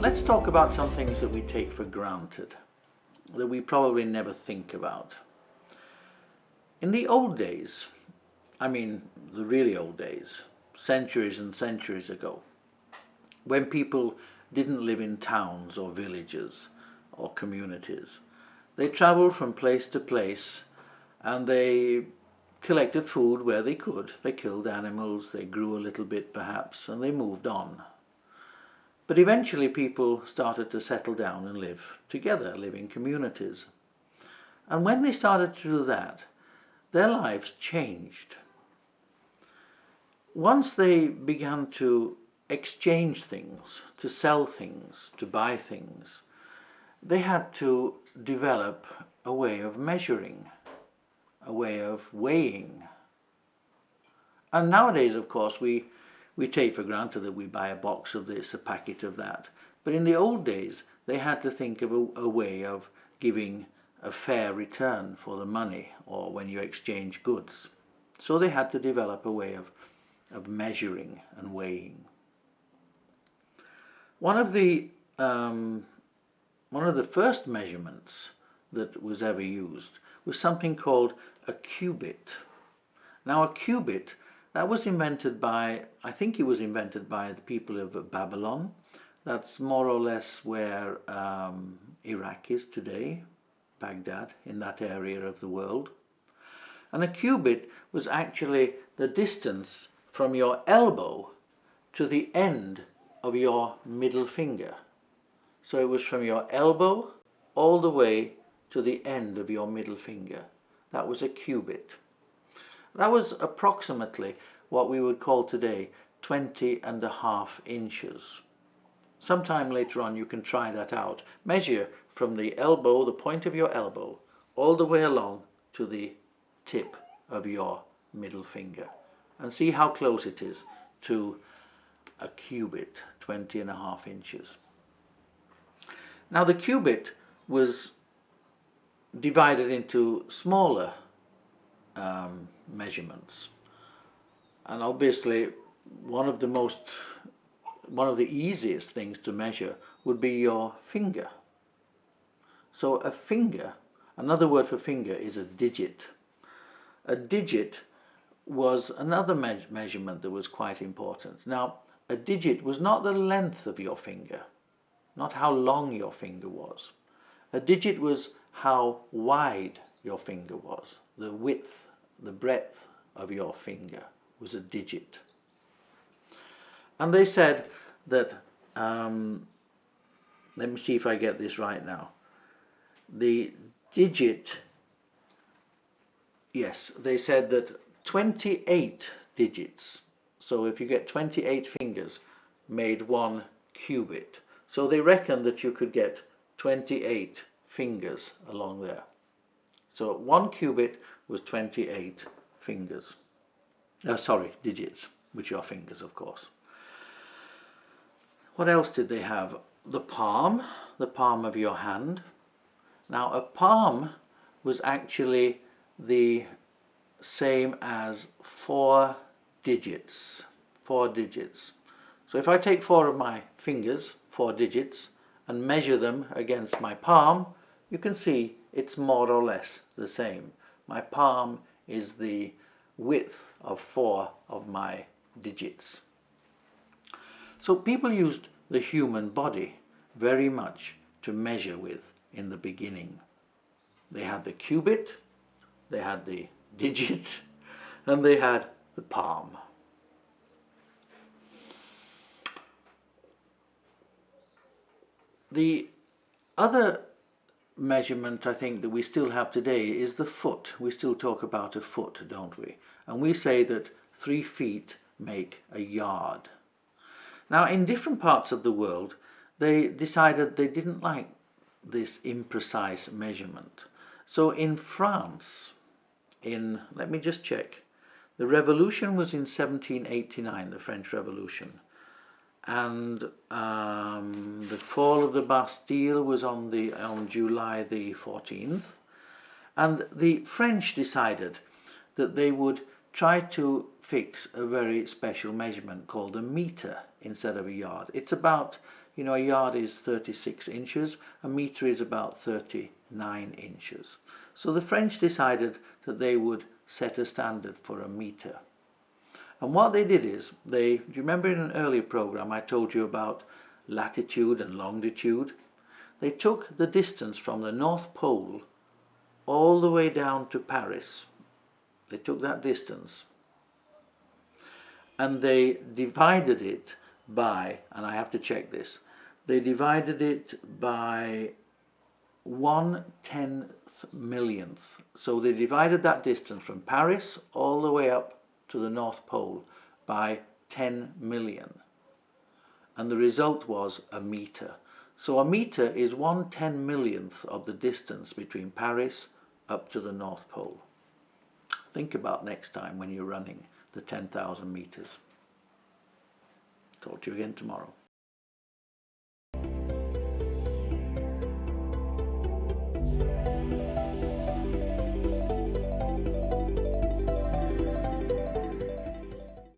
Let's talk about some things that we take for granted, that we probably never think about. In the old days, I mean the really old days, centuries and centuries ago, when people didn't live in towns or villages or communities, they traveled from place to place and they collected food where they could. They killed animals, they grew a little bit perhaps, and they moved on. But eventually people started to settle down and live together, live in communities. And when they started to do that, their lives changed. Once they began to exchange things, to sell things, to buy things, they had to develop a way of measuring, a way of weighing. And nowadays, of course, we take for granted that we buy a box of this, a packet of that. But in the old days, they had to think of a way of giving a fair return for the money, or when you exchange goods. So they had to develop a way of measuring and weighing. One of the first measurements that was ever used was something called a cubit. Now, a cubit, that was invented by, I think it was invented by the people of Babylon. That's more or less where Iraq is today, Baghdad, in that area of the world. And a cubit was actually the distance from your elbow to the end of your middle finger. So it was from your elbow all the way to the end of your middle finger. That was a cubit. That was approximately what we would call today 20.5 inches. Sometime later on you can try that out. Measure from the elbow, the point of your elbow, all the way along to the tip of your middle finger, and see how close it is to a cubit, 20.5 inches. Now the cubit was divided into smaller measurements, and obviously one of the easiest things to measure would be your finger. So a finger, another word for finger is a digit. A digit was another measurement that was quite important. Now, a digit was not the length of your finger, not how long your finger was. A digit was how wide your finger was. The width, the breadth of your finger was a digit. And they said that, let me see if I get this right now. The digit, yes, they said that 28 digits, so if you get 28 fingers, made one cubit. So they reckoned that you could get 28 fingers along there. So one cubit was 28 fingers. Digits, which are fingers, of course. What else did they have? The palm of your hand. Now, a palm was actually the same as 4 digits. 4 digits. So if I take 4 of my fingers, 4 digits, and measure them against my palm, you can see it's more or less the same. My palm is the width of 4 of my digits. So people used the human body very much to measure with in the beginning. They had the cubit, they had the digit, and they had the palm. The other measurement I think that we still have today is the foot. We still talk about a foot, don't we? And we say that 3 feet make a yard. Now, in different parts of the world, they decided they didn't like this imprecise measurement. So in France, let me just check, the revolution was in 1789, the French Revolution, and the fall of the Bastille was on July the 14th, and the French decided that they would try to fix a very special measurement called a meter instead of a yard. It's about, You know, a yard is 36 inches, a metre is about 39 inches. So the French decided that they would set a standard for a metre. And what they did is, do you remember in an earlier program I told you about latitude and longitude? They took the distance from the North Pole all the way down to Paris. They took that distance and they divided it by, and I have to check this, they divided it by 1/10 millionth. So they divided that distance from Paris all the way up to the North Pole by 10 million. And the result was a metre. So a metre is 1/10 millionth of the distance between Paris up to the North Pole. Think about next time when you're running the 10,000 metres. Talk to you again tomorrow.